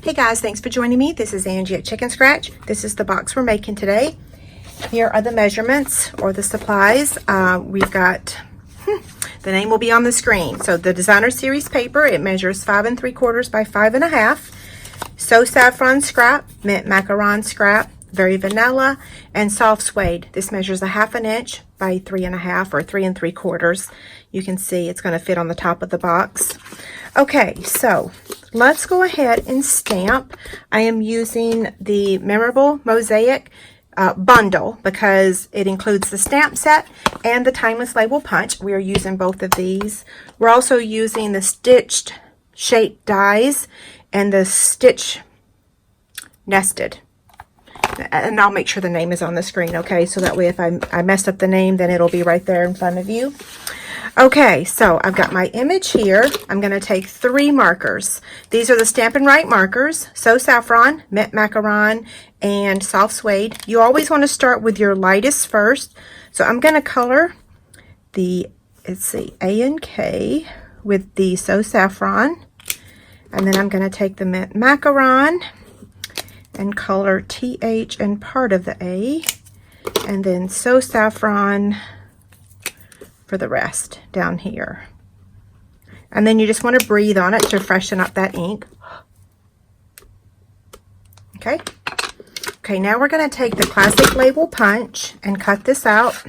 Hey guys, thanks for joining me. This is Angie at Chicken Scratch. This is the box we're making today. Here are the measurements or the supplies. We've got, the name will be on the screen. So the Designer Series paper, it measures 5 3/4 by 5 1/2. So Saffron scrap, mint macaron scrap, very vanilla, and soft suede. This measures 1/2 inch by 3 1/2 or 3 3/4. You can see it's going to fit on the top of the box. Okay, so let's go ahead and stamp. I am using the Memorable Mosaic bundle because it includes the stamp set and the Timeless Label Punch. We are using both of these. We're also using the stitched shaped dies and the stitch nested. And I'll make sure the name is on the screen, okay? So that way if I messed up the name, then it'll be right there in front of you. Okay, so I've got my image here. I'm going to take 3 markers. These are the Stampin' Right markers, So Saffron, Mint Macaron, and Soft Suede. You always want to start with your lightest first. So I'm going to color the, let's see, A and K with the So Saffron. And then I'm going to take the Mint Macaron and color TH and part of the A. And then So Saffron for the rest down here. And then you just want to breathe on it to freshen up that ink. Okay. Okay, now we're going to take the Classic Label Punch and cut this out.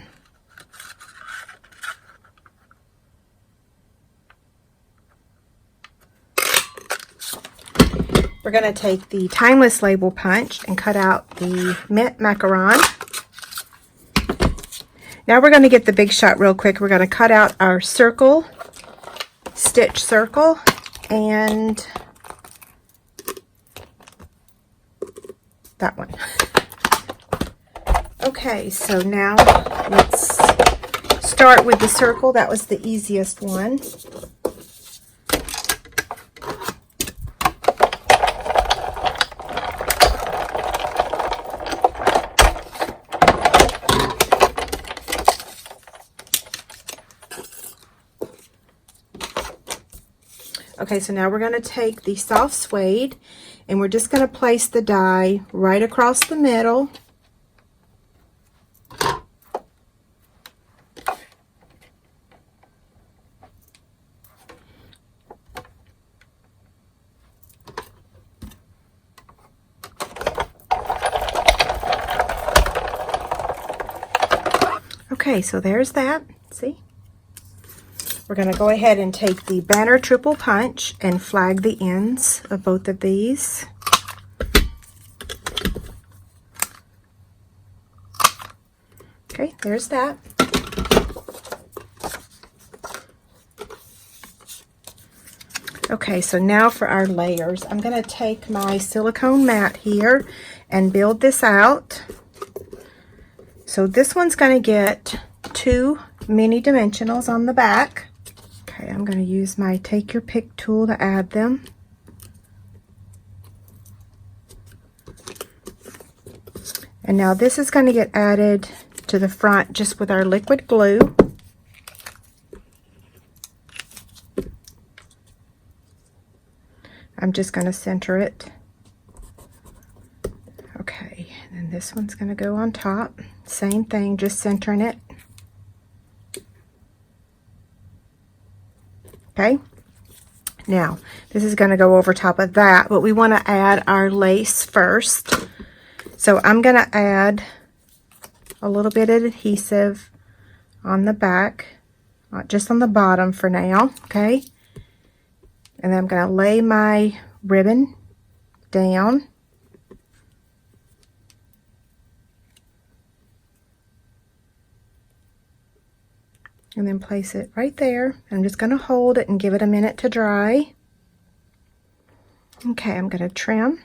We're going to take the Timeless Label Punch and cut out the Mint Macaron. Now we're going to get the big shot real quick. We're going to cut out our circle, stitch circle, and that one. Okay, so now let's start with the circle. That was the easiest one. Okay, so now we're going to take the soft suede and we're just going to place the die right across the middle. Okay, so there's that. See? We're going to go ahead and take the Banner Triple Punch and flag the ends of both of these. Okay, there's that. Okay, so now for our layers. I'm going to take my silicone mat here and build this out. So this one's going to get 2 mini dimensionals on the back. Okay, I'm going to use my Take Your Pick tool to add them. And now this is going to get added to the front just with our liquid glue. I'm just going to center it. Okay, and then this one's going to go on top. Same thing, just centering it. Okay, now this is going to go over top of that, but we want to add our lace first. So I'm going to add a little bit of adhesive on the back, just on the bottom for now, okay? And then I'm going to lay my ribbon down. And then place it right there. I'm just going to hold it and give it a minute to dry. Okay, I'm going to trim.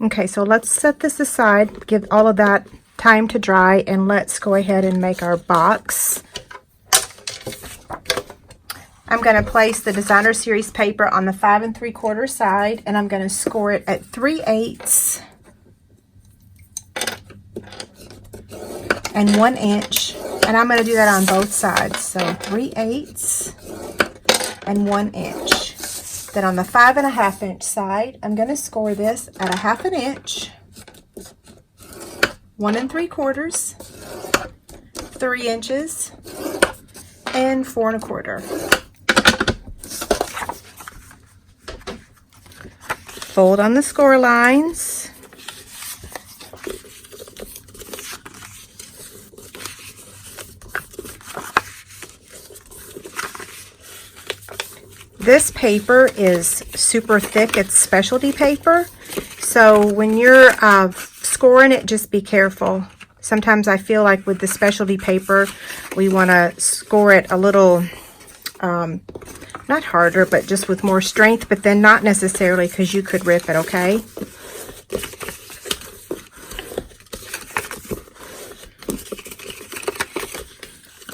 Okay, so let's set this aside, give all of that time to dry, and let's go ahead and make our box. I'm going to place the Designer Series paper on the 5 3/4 side, and I'm going to score it at 3/8 and 1 inch, and I'm going to do that on both sides. So 3/8 and 1 inch. Then on the 5.5 inch side, I'm going to score this at 1/2 inch, 1 3/4, 3 inches, and 4 1/4. Fold on the score lines. This paper is super thick. It's specialty paper. So when you're scoring it, just be careful. Sometimes I feel like with the specialty paper, we want to score it a little, not harder, but just with more strength, but then not necessarily, because you could rip it, okay?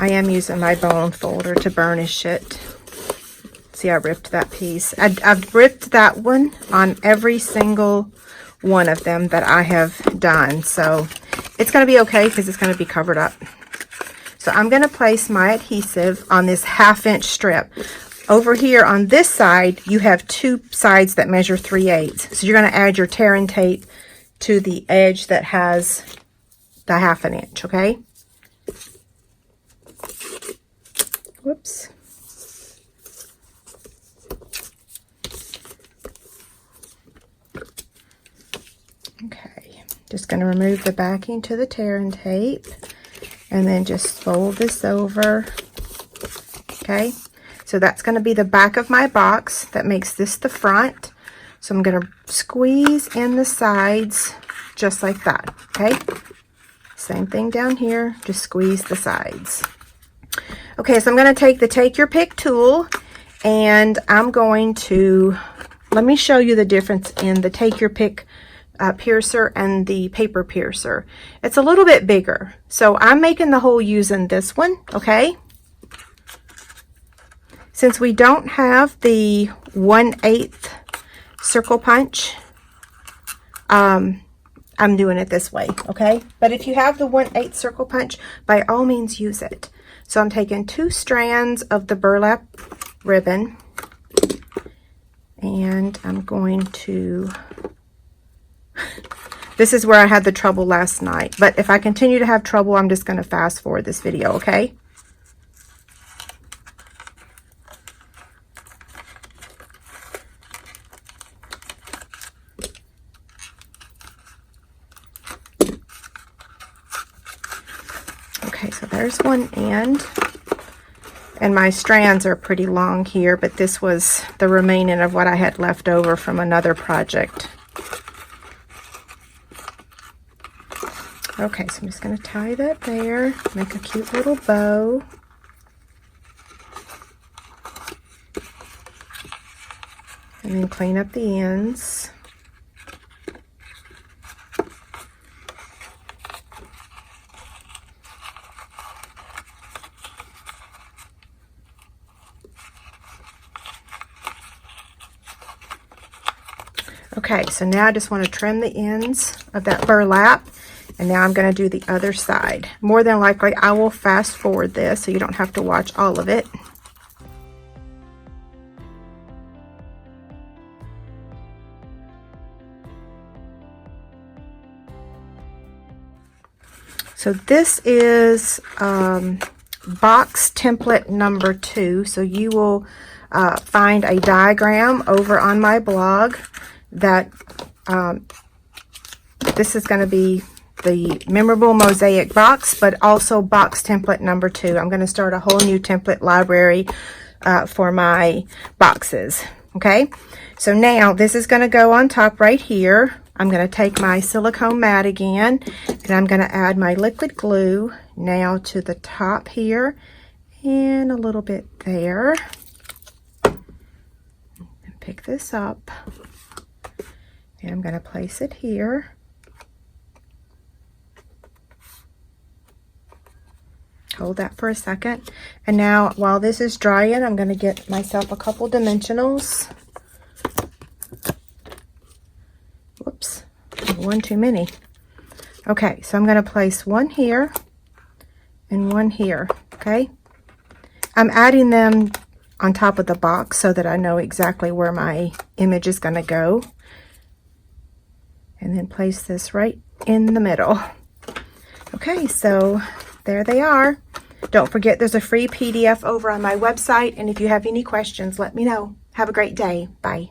I am using my bone folder to burnish it. See, I ripped that piece. I've ripped that one on every single one of them that I have done. So it's going to be okay because it's going to be covered up. So I'm going to place my adhesive on this 1/2 inch strip. Over here on this side, you have 2 sides that measure 3/8. So you're going to add your tear and tape to the edge that has the 1/2 inch, okay? Whoops. Okay, just going to remove the backing to the tear and tape, and then just fold this over. Okay, so that's going to be the back of my box. That makes this the front. So I'm going to squeeze in the sides just like that. Okay, same thing down here, just squeeze the sides. Okay, so I'm going to take the Take Your Pick tool, and I'm going to, let me show you the difference in the Take Your Pick piercer and the paper piercer. It's a little bit bigger, so I'm making the hole using this one. Okay, since we don't have the 1/8 circle punch, I'm doing it this way. Okay, but if you have the 1/8 circle punch, by all means use it. So I'm taking 2 strands of the burlap ribbon, and I'm going to, this is where I had the trouble last night, but if I continue to have trouble, I'm just going to fast forward this video, okay? Okay, so there's one end, and my strands are pretty long here, but this was the remaining of what I had left over from another project. Okay, so I'm just going to tie that there, make a cute little bow. And then clean up the ends. Okay, so now I just want to trim the ends of that burlap, and now I'm going to do the other side. More than likely, I will fast forward this so you don't have to watch all of it. So this is box template number 2. So you will find a diagram over on my blog that this is going to be the Memorable Mosaic box, but also box template number 2. I'm going to start a whole new template library for my boxes. Okay, so now this is going to go on top right here. I'm going to take my silicone mat again, and I'm going to add my liquid glue now to the top here and a little bit there. And pick this up, and I'm going to place it here. Hold that for a second. And now while this is drying, I'm going to get myself a couple dimensionals. Whoops, one too many. Okay, so I'm going to place one here and one here. Okay, I'm adding them on top of the box so that I know exactly where my image is going to go. And then place this right in the middle. Okay, so there they are. Don't forget there's a free PDF over on my website, and if you have any questions, let me know. Have a great day. Bye.